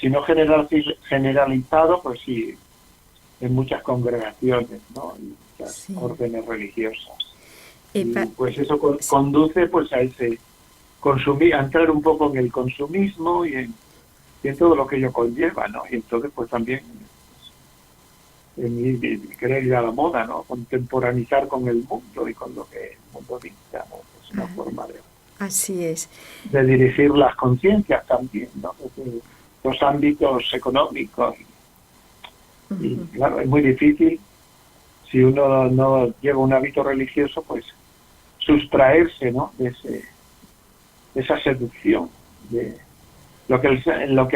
si no generalizado, pues sí, en muchas congregaciones, ¿no? Y muchas Sí. órdenes religiosas. Y pues eso conduce pues a ese a entrar un poco en el consumismo y en todo lo que ello conlleva, ¿no? Y entonces pues también en querer ir a la moda, ¿no? Contemporanizar con el mundo y con lo que el mundo dicta, ¿no? Es una forma Así es. de dirigir las conciencias también, ¿no? Desde los ámbitos económicos. Y claro, es muy difícil si uno no lleva un hábito religioso, pues sustraerse, ¿no? de esa seducción, de lo que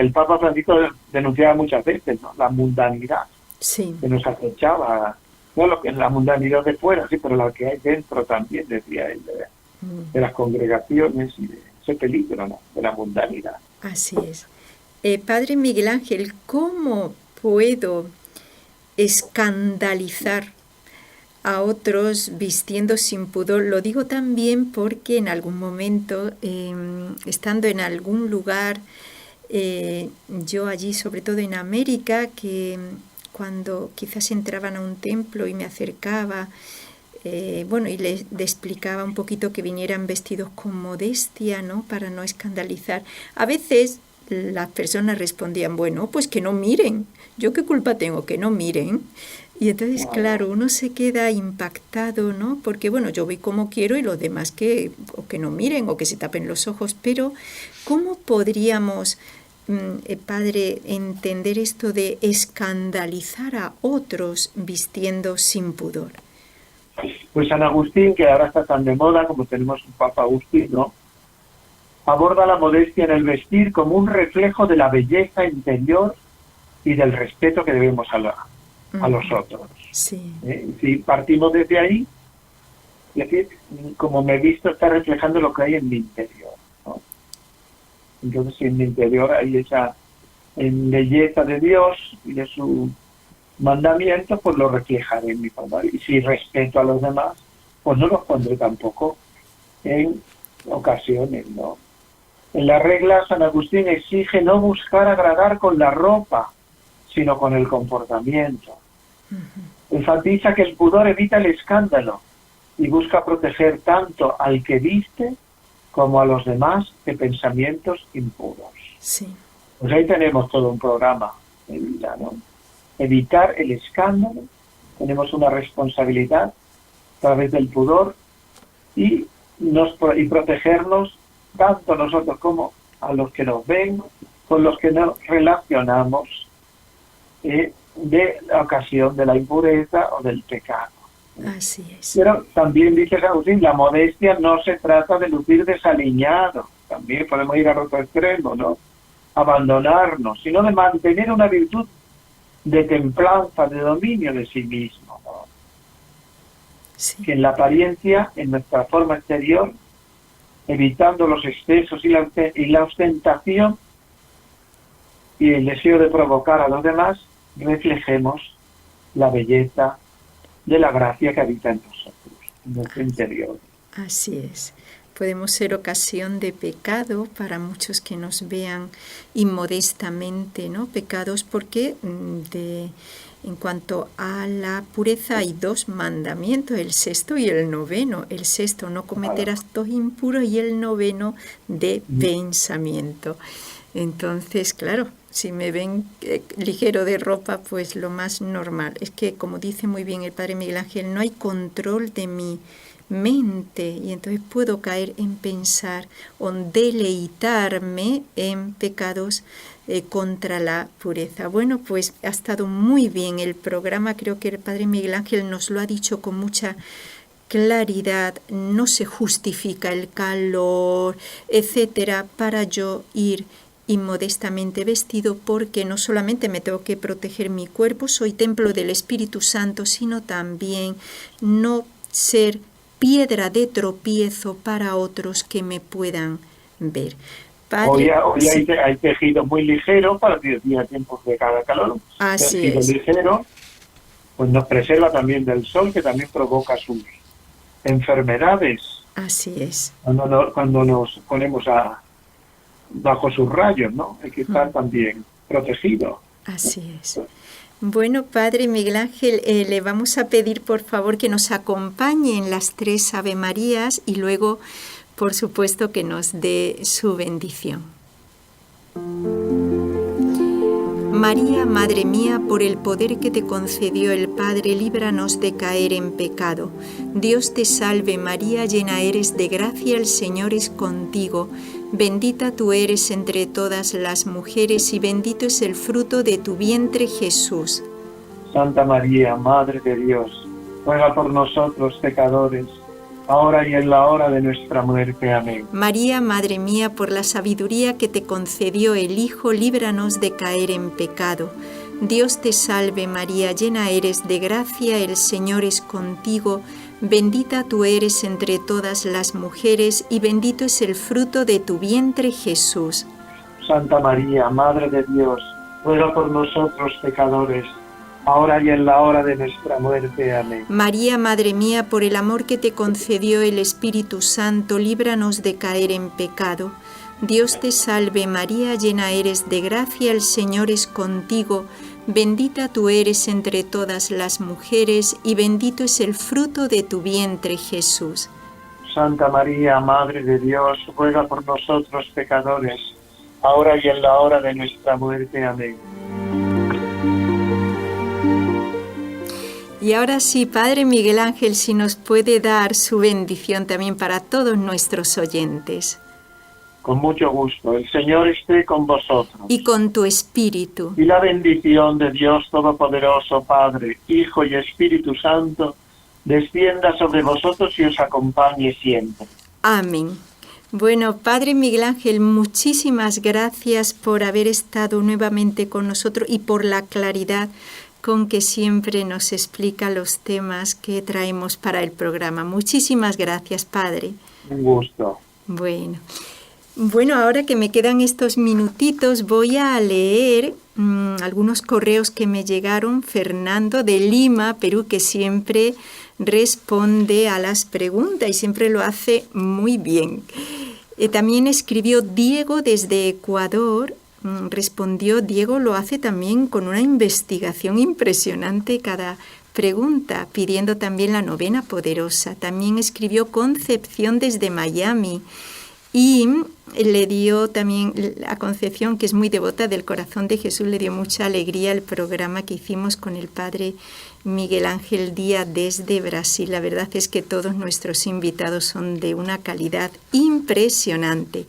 el Papa Francisco denunciaba muchas veces, ¿no? La mundanidad Sí. que nos acechaba, no la mundanidad de fuera, sí, pero la que hay dentro también, decía él, de las congregaciones y de ese peligro, ¿no? De la mundanidad. Así es. Padre Miguel Ángel, ¿cómo puedo escandalizar a otros vistiendo sin pudor? Lo digo también porque en algún momento, estando en algún lugar, yo allí, sobre todo en América, que cuando quizás entraban a un templo y me acercaba, y les explicaba un poquito que vinieran vestidos con modestia, ¿no? Para no escandalizar. A veces las personas respondían, bueno, pues que no miren. ¿Yo qué culpa tengo? Que no miren. Y entonces, claro, uno se queda impactado, ¿no? Porque, bueno, yo voy como quiero y los demás que no miren o que se tapen los ojos. Pero, ¿cómo podríamos, Padre, entender esto de escandalizar a otros vistiendo sin pudor? Pues San Agustín, que ahora está tan de moda, como tenemos un Papa Agustín, ¿no? Aborda la modestia en el vestir como un reflejo de la belleza interior y del respeto que debemos a los otros. Sí. Si partimos desde ahí, es decir, como me he visto, está reflejando lo que hay en mi interior, ¿no? Entonces, si en mi interior hay esa belleza de Dios y de su mandamiento, pues lo reflejaré en mi forma. Y si respeto a los demás, pues no los pondré tampoco en ocasiones, ¿no? En la regla, San Agustín exige no buscar agradar con la ropa, sino con el comportamiento. Enfatiza que el pudor evita el escándalo y busca proteger tanto al que viste como a los demás de pensamientos impuros. Sí. Pues ahí tenemos todo un programa de vida, ¿no? Evitar el escándalo, tenemos una responsabilidad a través del pudor y protegernos tanto nosotros como a los que nos ven, con los que nos relacionamos de la ocasión de la impureza o del pecado. Así es. Pero también dice San Agustín, la modestia no se trata de lucir desaliñado, también podemos ir al otro extremo, ¿no? Abandonarnos, sino de mantener una virtud de templanza, de dominio de sí mismo, ¿no? Sí. Que en la apariencia, en nuestra forma exterior, evitando los excesos y la ostentación y el deseo de provocar a los demás, reflejemos la belleza de la gracia que habita en nosotros, en nuestro interior. Así es. Podemos ser ocasión de pecado para muchos que nos vean inmodestamente, ¿no? Pecados porque en cuanto a la pureza hay 2 mandamientos, el 6º y el 9º. El 6º, no cometer actos impuros, y el 9º, de pensamiento. Entonces, claro, si me ven ligero de ropa, pues lo más normal. Es que, como dice muy bien el Padre Miguel Ángel, no hay control de mi mente, y entonces puedo caer en pensar o deleitarme en pecados contra la pureza. Bueno, pues ha estado muy bien el programa. Creo que el Padre Miguel Ángel nos lo ha dicho con mucha claridad. No se justifica el calor, etcétera, para yo ir inmodestamente vestido, porque no solamente me tengo que proteger mi cuerpo, soy templo del Espíritu Santo, sino también no ser piedra de tropiezo para otros que me puedan ver. Padre, hoy hay tejido muy ligero para tiempos de cada calor. Así tejido es. ligero, pues nos preserva también del sol, que también provoca sus enfermedades. Así es. Cuando nos ponemos bajo sus rayos, ¿no? Hay que estar también protegido. Así es. Bueno, Padre Miguel Ángel, le vamos a pedir por favor que nos acompañe en las 3 Ave Marías y luego, por supuesto, que nos dé su bendición. María, Madre mía, por el poder que te concedió el Padre, líbranos de caer en pecado. Dios te salve María, llena eres de gracia, el Señor es contigo. Bendita tú eres entre todas las mujeres y bendito es el fruto de tu vientre, Jesús. Santa María, Madre de Dios, ruega por nosotros pecadores, ahora y en la hora de nuestra muerte. Amén. María, Madre mía, por la sabiduría que te concedió el Hijo, líbranos de caer en pecado. Dios te salve María, llena eres de gracia, el Señor es contigo. Bendita tú eres entre todas las mujeres y bendito es el fruto de tu vientre, Jesús. Santa María, Madre de Dios, ruega por nosotros pecadores, ahora y en la hora de nuestra muerte. Amén. María, Madre mía, por el amor que te concedió el Espíritu Santo, líbranos de caer en pecado. Dios te salve María, llena eres de gracia, el Señor es contigo. Bendita tú eres entre todas las mujeres y bendito es el fruto de tu vientre, Jesús. Santa María, Madre de Dios, ruega por nosotros pecadores, ahora y en la hora de nuestra muerte. Amén. Y ahora sí, Padre Miguel Ángel, si nos puede dar su bendición también para todos nuestros oyentes. Con mucho gusto. El Señor esté con vosotros. Y con tu espíritu. Y la bendición de Dios Todopoderoso, Padre, Hijo y Espíritu Santo, descienda sobre vosotros y os acompañe siempre. Amén. Bueno, Padre Miguel Ángel, muchísimas gracias por haber estado nuevamente con nosotros y por la claridad con que siempre nos explica los temas que traemos para el programa. Muchísimas gracias, Padre. Un gusto. Bueno, ahora que me quedan estos minutitos, voy a leer algunos correos que me llegaron. Fernando de Lima, Perú, que siempre responde a las preguntas y siempre lo hace muy bien. También escribió Diego desde Ecuador. Respondió, Diego lo hace también con una investigación impresionante cada pregunta, pidiendo también la novena poderosa. También escribió Concepción desde Miami y le dio también a Concepción, que es muy devota del Corazón de Jesús, le dio mucha alegría el programa que hicimos con el Padre Miguel Ángel Díaz desde Brasil. La verdad es que todos nuestros invitados son de una calidad impresionante.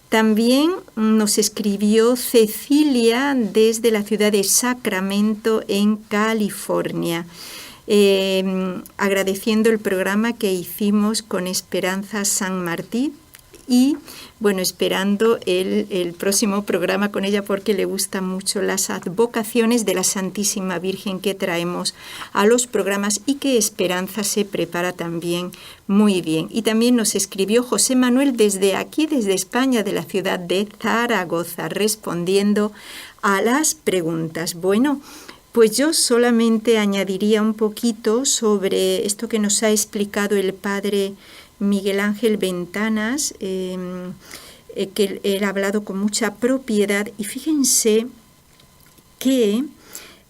También nos escribió Cecilia desde la ciudad de Sacramento, en California, agradeciendo el programa que hicimos con Esperanza San Martín y, bueno, esperando el próximo programa con ella porque le gustan mucho las advocaciones de la Santísima Virgen que traemos a los programas y que Esperanza se prepara también muy bien. Y también nos escribió José Manuel desde aquí, desde España, de la ciudad de Zaragoza, respondiendo a las preguntas. Bueno, pues yo solamente añadiría un poquito sobre esto que nos ha explicado el Padre Miguel Ángel Ventanas, que él ha hablado con mucha propiedad, y fíjense que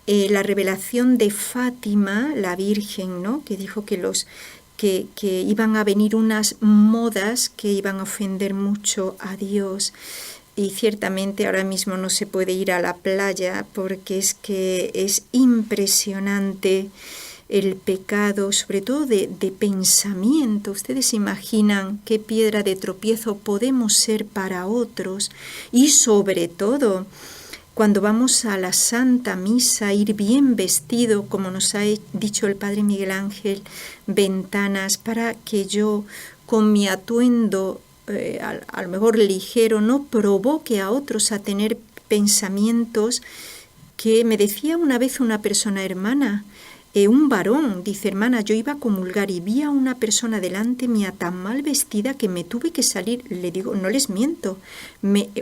la revelación de Fátima, la Virgen, ¿no?, que dijo que iban a venir unas modas que iban a ofender mucho a Dios, y ciertamente ahora mismo no se puede ir a la playa porque es que es impresionante el pecado, sobre todo de pensamiento. Ustedes imaginan qué piedra de tropiezo podemos ser para otros, y sobre todo cuando vamos a la Santa Misa, ir bien vestido, como nos ha dicho el Padre Miguel Ángel Ventanas, para que yo con mi atuendo a lo mejor ligero no provoque a otros a tener pensamientos que me decía una vez una persona hermana. Un varón, dice: hermana, yo iba a comulgar y vi a una persona delante mía tan mal vestida que me tuve que salir. Le digo, no les miento,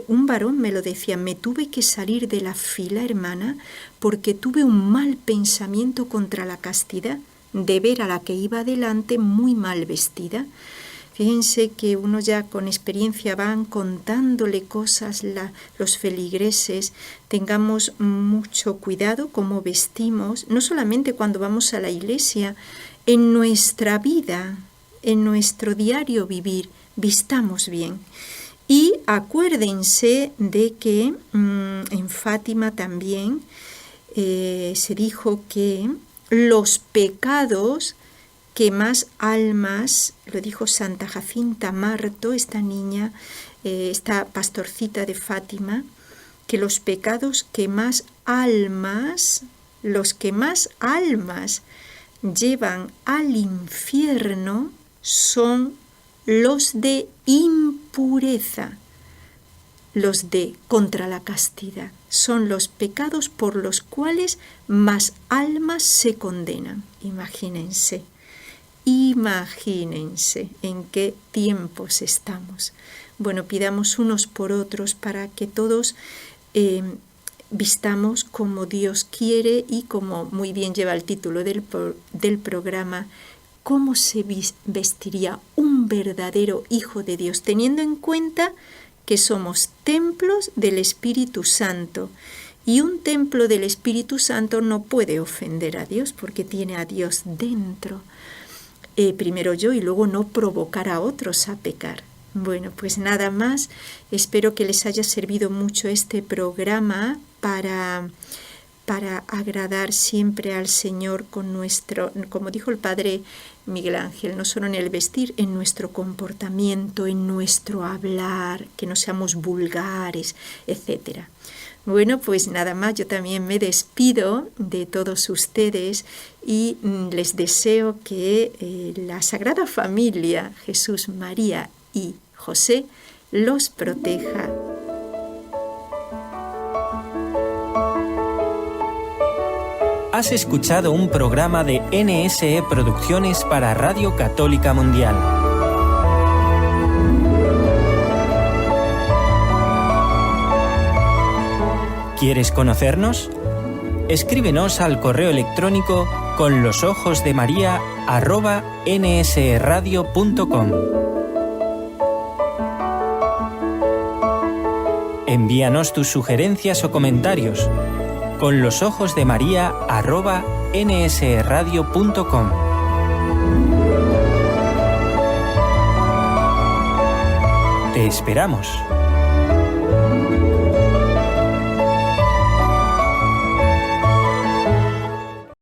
un varón me lo decía, me tuve que salir de la fila, hermana, porque tuve un mal pensamiento contra la castidad de ver a la que iba delante muy mal vestida. Fíjense que uno ya con experiencia van contándole cosas, los feligreses. Tengamos mucho cuidado cómo vestimos, no solamente cuando vamos a la iglesia, en nuestra vida, en nuestro diario vivir, vistamos bien. Y acuérdense de que en Fátima también se dijo que los pecados que más almas, lo dijo Santa Jacinta Marto, esta niña, esta pastorcita de Fátima, que los pecados que más almas, los que más almas llevan al infierno son los de impureza, los de contra la castidad. Son los pecados por los cuales más almas se condenan. Imagínense en qué tiempos estamos. Bueno, pidamos unos por otros para que todos vistamos como Dios quiere y como muy bien lleva el título del programa, cómo se vestiría un verdadero hijo de Dios, teniendo en cuenta que somos templos del Espíritu Santo. Y un templo del Espíritu Santo no puede ofender a Dios porque tiene a Dios dentro. Primero yo y luego no provocar a otros a pecar. Bueno, pues nada más. Espero que les haya servido mucho este programa para agradar siempre al Señor con nuestro, como dijo el Padre Miguel Ángel, no solo en el vestir, en nuestro comportamiento, en nuestro hablar, que no seamos vulgares, etcétera. Bueno, pues nada más, yo también me despido de todos ustedes y les deseo que la Sagrada Familia, Jesús, María y José, los proteja. Has escuchado un programa de NSE Producciones para Radio Católica Mundial. ¿Quieres conocernos? Escríbenos al correo electrónico conlosojosdemaria@nsradio.com. Envíanos tus sugerencias o comentarios. conlosojosdemaria@nsradio.com. Te esperamos.